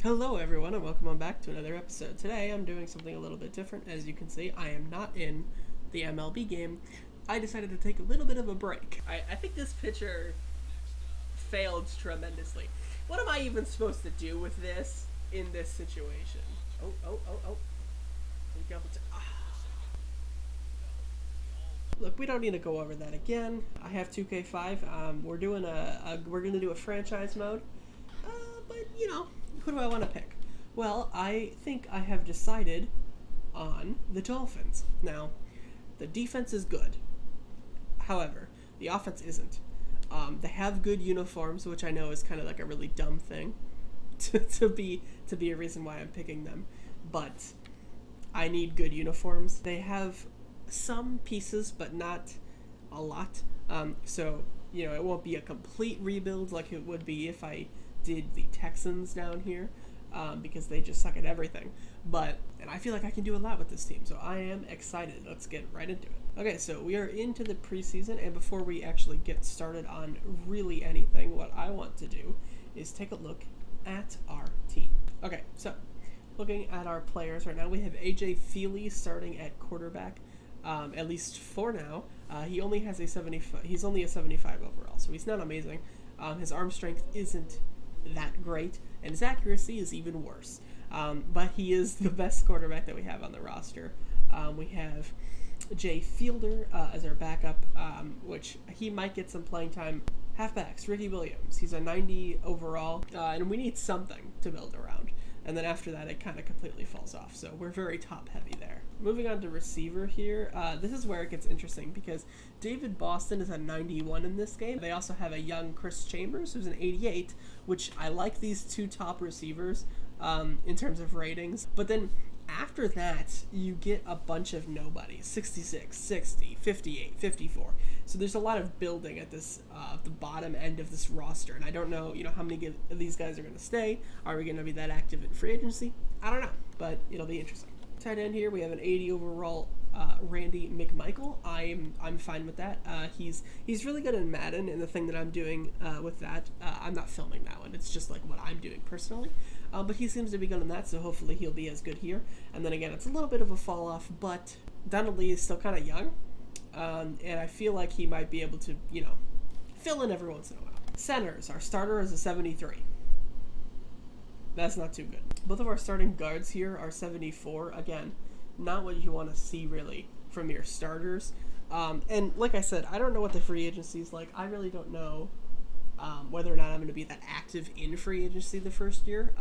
Hello everyone and welcome on back to another episode. Today I'm doing something a little bit different. As you can see, I am not in the MLB game. I decided to take a little bit of a break. I think this pitcher failed tremendously. What am I even supposed to do with this in this situation? Oh. Look, we don't need to go over that again. I have 2K5. We're gonna do a franchise mode. But you know, who do I want to pick? Well, I think I have decided on the Dolphins. Now, the defense is good. However, the offense isn't. They have good uniforms, which I know is kind of like a really dumb thing to be a reason why I'm picking them. But I need good uniforms. They have some pieces, but not a lot. So, you know, it won't be a complete rebuild like it would be if I did the Texans down here, because they just suck at everything. And I feel like I can do a lot with this team, so I am excited. Let's get right into it. Okay, so we are into the preseason, and before we actually get started on really anything, what I want to do is take a look at our team. Okay, so looking at our players right now, we have AJ Feely starting at quarterback, at least for now. He only has a 75. He's only a 75 overall, so he's not amazing. His arm strength isn't that great, and his accuracy is even worse. But he is the best quarterback that we have on the roster. We have Jay Fielder as our backup, which he might get some playing time. Halfbacks, Ricky Williams. He's a 90 overall, and we need something to build around. And then after that, it kind of completely falls off. So we're very top-heavy there. Moving on to receiver here, this is where it gets interesting because David Boston is a 91 in this game. They also have a young Chris Chambers, who's an 88, which I like these two top receivers in terms of ratings. But then after that, you get a bunch of nobodies, 66, 60, 58, 54. So there's a lot of building at this the bottom end of this roster, and I don't know, how many of these guys are going to stay. Are we going to be that active in free agency? I don't know, but it'll be interesting. Tight end here, we have an 80 overall Randy Mcmichael. I'm fine with that. He's really good in Madden, and the thing that I'm doing with that, I'm not filming that one. It's just like what I'm doing personally. But he seems to be good in that, so hopefully he'll be as good here. And then again, it's a little bit of a fall off, but Donald Lee is still kind of young, and I feel like he might be able to, fill in every once in a while. Centers, our starter is a 73. That's not too good. Both of our starting guards here are 74. Again, not what you want to see really from your starters. And like I said, I don't know what the free agency is like. I really don't know whether or not I'm going to be that active in free agency the first year.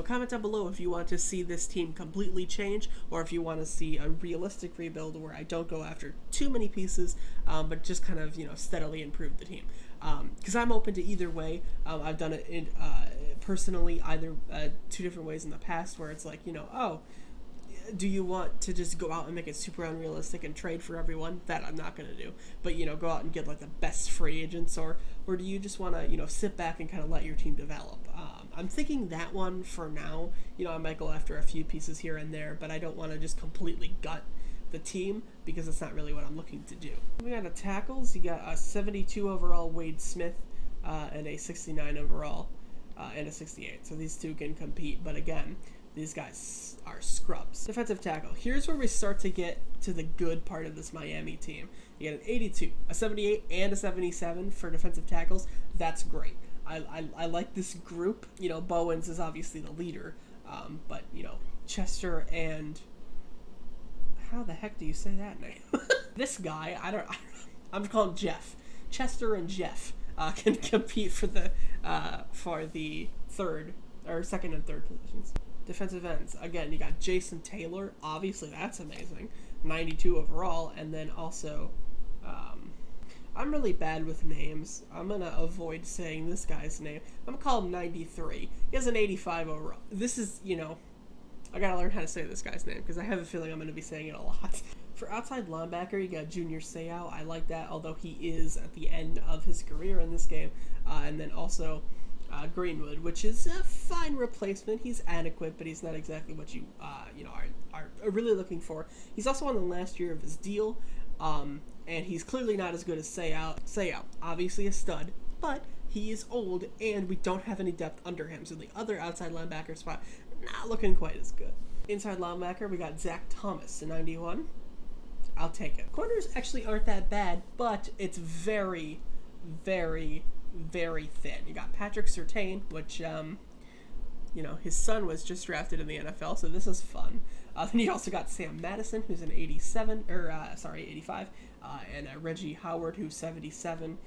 Comment down below if you want to see this team completely change, or if you want to see a realistic rebuild where I don't go after too many pieces, but just kind of, steadily improve the team. Because I'm open to either way. I've done it personally either two different ways in the past where it's like, do you want to just go out and make it super unrealistic and trade for everyone? That I'm not going to do. But, go out and get like the best free agents, or do you just want to, sit back and kind of let your team develop? I'm thinking that one for now. I might go after a few pieces here and there, but I don't want to just completely gut the team because that's not really what I'm looking to do. Moving on to tackles, you got a 72 overall Wade Smith and a 69 overall and a 68. So these two can compete, but again, these guys are scrubs. Defensive tackle. Here's where we start to get to the good part of this Miami team. You get an 82, a 78, and a 77 for defensive tackles. That's great. I like this group. Bowens is obviously the leader, but, Chester and... How the heck do you say that name? This guy, I'm just calling him Jeff. Chester and Jeff can compete for the third, or second and third positions. Defensive ends, again, you got Jason Taylor. Obviously, that's amazing. 92 overall, and then also, I'm really bad with names. I'm going to avoid saying this guy's name. I'm going to call him 93. He has an 85 overall. This is, I got to learn how to say this guy's name because I have a feeling I'm going to be saying it a lot. For outside linebacker, you got Junior Seau. I like that, although he is at the end of his career in this game. And then also Greenwood, which is a fine replacement. He's adequate, but he's not exactly what you are really looking for. He's also on the last year of his deal, and he's clearly not as good as Seau. Seau, obviously a stud, but he is old, and we don't have any depth under him. So the other outside linebacker spot, not looking quite as good. Inside linebacker, we got Zach Thomas in 91. I'll take it. Corners actually aren't that bad, but it's very, very, very thin. You got Patrick Surtain, which, you know, his son was just drafted in the NFL, so this is fun. Then you also got Sam Madison, who's an 85, and Reggie Howard, who's 77.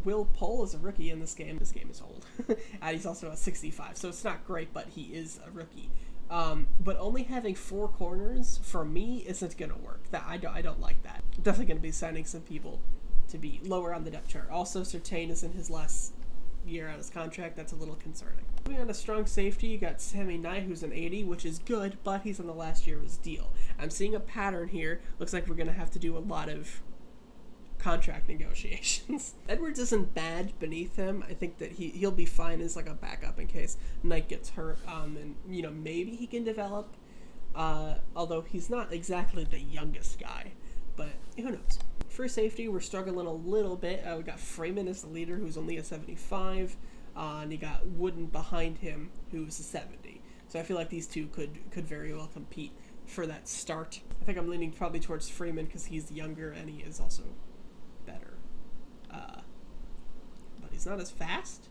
Will Pohl is a rookie in this game. This game is old. And he's also a 65, so it's not great, but he is a rookie. But only having 4 corners, for me, isn't going to work. I don't like that. I'm definitely going to be signing some people to be lower on the depth chart. Also, Surtain is in his last year on his contract. That's a little concerning. Moving on to strong safety, you got Sammy Knight, who's an 80, which is good, but he's on the last year of his deal. I'm seeing a pattern here. Looks like we're going to have to do a lot of contract negotiations. Edwards isn't bad beneath him. I think that he'll be fine as like a backup in case Knight gets hurt. And you know, maybe he can develop. Although he's not exactly the youngest guy, but who knows. For safety, we're struggling a little bit. We got Freeman as the leader, who's only a 75, and you got Wooden behind him, who's a 70. So I feel like these two could very well compete for that start. I think I'm leaning probably towards Freeman because he's younger and he is also better. But he's not as fast.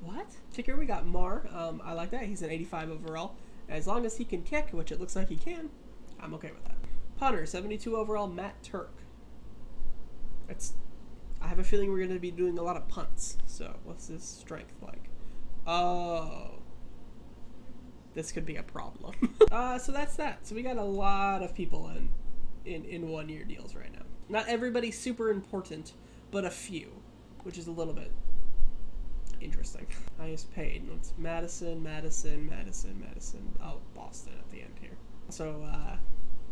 What? Kicker, we got Marr. I like that. He's an 85 overall. As long as he can kick, which it looks like he can, I'm okay with that. Punter, 72 overall, Matt Turk. I have a feeling we're going to be doing a lot of punts. So what's his strength like? Oh, this could be a problem. So that's that. So we got a lot of people in 1 year deals right now. Not everybody's super important, but a few, which is a little bit interesting. Highest paid. It's Madison. Oh, Boston at the end here. So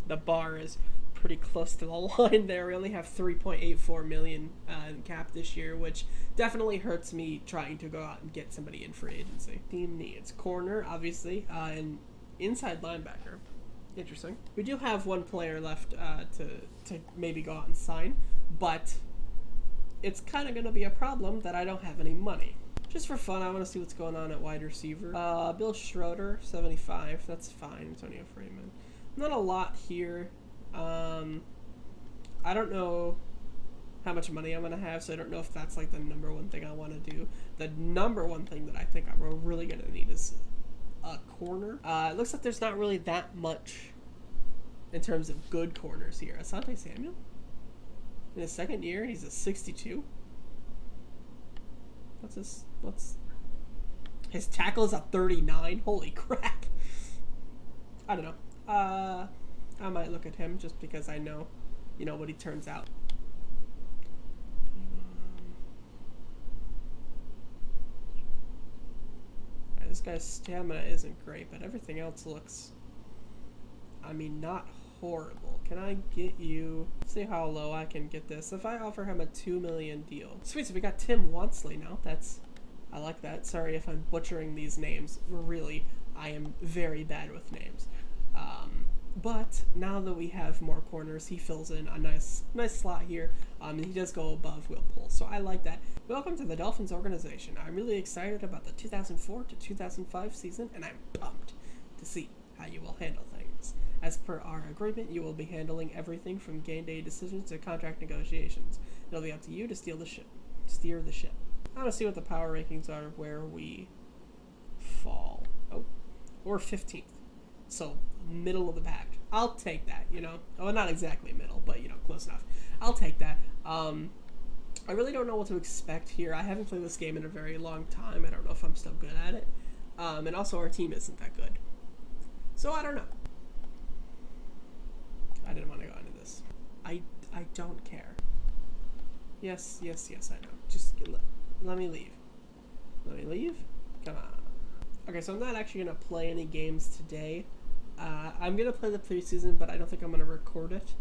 the bar is pretty close to the line there. We only have $3.84 million in cap this year, which definitely hurts me trying to go out and get somebody in free agency. Team needs corner, obviously, and inside linebacker. Interesting. We do have one player left to maybe go out and sign, but it's kind of going to be a problem that I don't have any money. Just for fun, I want to see what's going on at wide receiver. Bill Schroeder, 75. That's fine. Antonio Freeman. Not a lot here. I don't know how much money I'm going to have, so I don't know if that's like the number one thing I want to do. The number one thing that I think I'm really going to need is a corner. It looks like there's not really that much in terms of good corners here. Asante Samuel? In his second year, he's a 62. His tackle is a 39? Holy crap. I don't know. I might look at him just because I know, you know, what he turns out. This guy's stamina isn't great, but everything else looks, I mean, not horrible. Can I get you, let's see how low I can get this. If I offer him a $2 million deal. Sweet, so we got Tim Wansley now. I like that. Sorry if I'm butchering these names. Really, I am very bad with names. But now that we have more corners, he fills in a nice slot here. And he does go above Will Pohl, so I like that. Welcome to the Dolphins organization. I'm really excited about the 2004 to 2005 season, and I'm pumped to see how you will handle things. As per our agreement, you will be handling everything from game day decisions to contract negotiations. It'll be up to you to steer the ship. I want to see what the power rankings are where we fall. Oh, we're 15th. So, middle of the pack. I'll take that, you know. Well, not exactly middle, but, you know, close enough. I'll take that. I really don't know what to expect here. I haven't played this game in a very long time. I don't know if I'm still good at it. And also, our team isn't that good. So, I don't know. I didn't want to go into this. I don't care. Yes, I know. Just let me leave. Let me leave? Come on. Okay, so I'm not actually going to play any games today. I'm going to play the preseason, but I don't think I'm going to record it.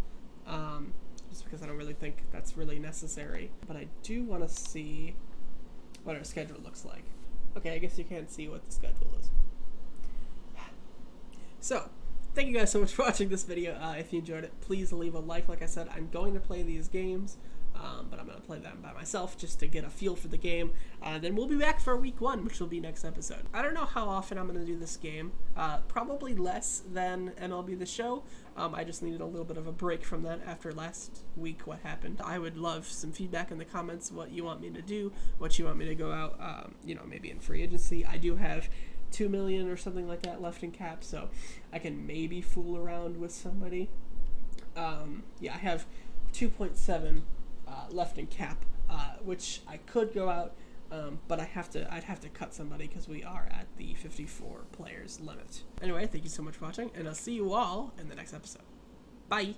Just because I don't really think that's really necessary. But I do want to see what our schedule looks like. Okay, I guess you can't see what the schedule is. So, thank you guys so much for watching this video. If you enjoyed it, please leave a like. Like I said, I'm going to play these games. but I'm going to play them by myself just to get a feel for the game. Then we'll be back for week 1, which will be next episode. I don't know how often I'm going to do this game. Probably less than MLB The Show. I just needed a little bit of a break from that after last week, what happened. I would love some feedback in the comments, what you want me to do, what you want me to go out, maybe in free agency. I do have $2 million or something like that left in cap, so I can maybe fool around with somebody. I have 2.7 left in cap, which I could go out, but I'd have to cut somebody because we are at the 54 players limit. Anyway, thank you so much for watching, and I'll see you all in the next episode. Bye!